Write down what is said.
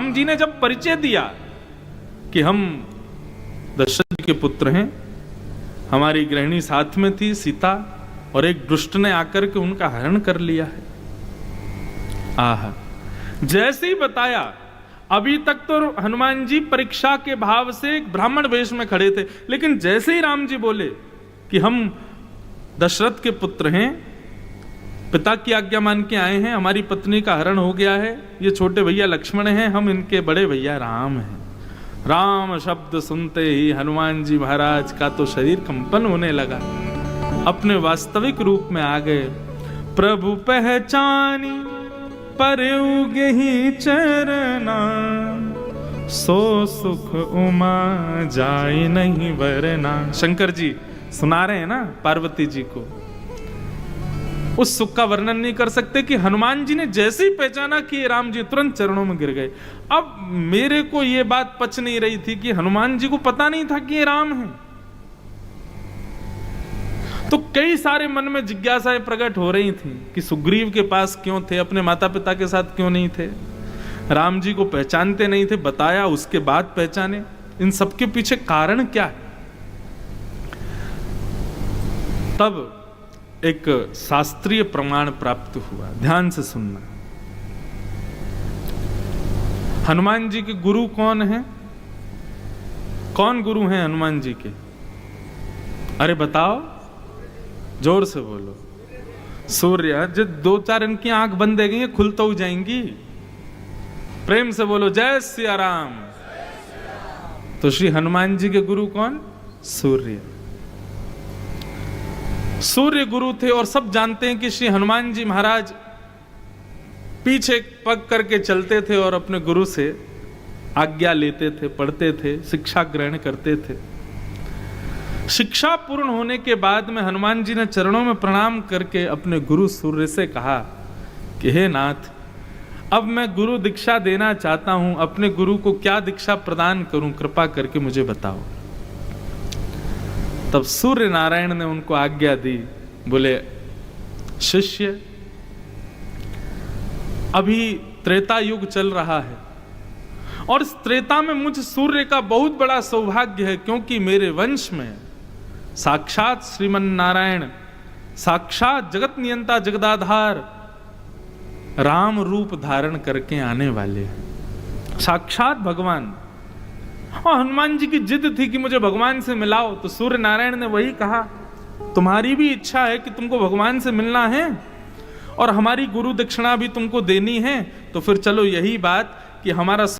राम जी ने जब परिचय दिया कि हम दशरथ जी के पुत्र हैं, हमारी गृहिणी साथ में थी सीता, और एक दुष्ट ने आकर के उनका हरण कर लिया है। आहा, जैसे ही बताया, अभी तक तो हनुमान जी परीक्षा के भाव से एक ब्राह्मण वेश में खड़े थे, लेकिन जैसे ही राम जी बोले कि हम दशरथ के पुत्र हैं, पिता की आज्ञा मान के आए हैं, हमारी पत्नी का हरण हो गया है, ये छोटे भैया लक्ष्मण हैं, हम इनके बड़े भैया राम हैं। राम शब्द सुनते ही हनुमान जी महाराज का तो शरीर कंपन होने लगा, अपने वास्तविक रूप में आ गए। प्रभु पहचानी परउगे ही चरना, सो सुख उमा जाए नहीं वरना। शंकर जी सुना रहे हैं ना पार्वती जी को, उस सुख का वर्णन नहीं कर सकते कि हनुमान जी ने जैसे ही पहचाना कि राम जी, तुरंत चरणों में गिर गए। अब मेरे को यह बात पच नहीं रही थी कि हनुमान जी को पता नहीं था कि ये राम है, तो कई सारे मन में जिज्ञासाएं प्रकट हो रही थी कि सुग्रीव के पास क्यों थे, अपने माता पिता के साथ क्यों नहीं थे, राम जी को पहचानते नहीं थे, बताया उसके बाद पहचाने, इन सबके पीछे कारण क्या है। तब एक शास्त्रीय प्रमाण प्राप्त हुआ, ध्यान से सुनना। हनुमान जी के गुरु कौन हैं? कौन गुरु हैं हनुमान जी के? अरे बताओ, जोर से बोलो। सूर्य। जो दो चार इनकी आंख बंद है गई, खुल तो जाएंगी। प्रेम से बोलो जय सिया राम। तो श्री हनुमान जी के गुरु कौन? सूर्य। सूर्य गुरु थे, और सब जानते हैं कि श्री हनुमान जी महाराज पीछे पग करके चलते थे और अपने गुरु से आज्ञा लेते थे, पढ़ते थे, शिक्षा ग्रहण करते थे। शिक्षा पूर्ण होने के बाद में हनुमान जी ने चरणों में प्रणाम करके अपने गुरु सूर्य से कहा कि हे नाथ, अब मैं गुरु दीक्षा देना चाहता हूं, अपने गुरु को क्या दीक्षा प्रदान करूं, कृपा करके मुझे बताओ। तब सूर्य नारायण ने उनको आज्ञा दी, बोले शिष्य, अभी त्रेता युग चल रहा है, और इस त्रेता में मुझ सूर्य का बहुत बड़ा सौभाग्य है, क्योंकि मेरे वंश में साक्षात श्रीमन नारायण, साक्षात जगत नियंता जगदाधार राम रूप धारण करके आने वाले हैं, साक्षात भगवान। और हनुमान जी की जिद थी कि मुझे भगवान से मिलाओ, तो सूर्य नारायण ने वही कहा, तुम्हारी भी इच्छा है कि तुमको भगवान से मिलना है और हमारी गुरु दक्षिणा भी तुमको देनी है, तो फिर चलो यही बात कि हमारा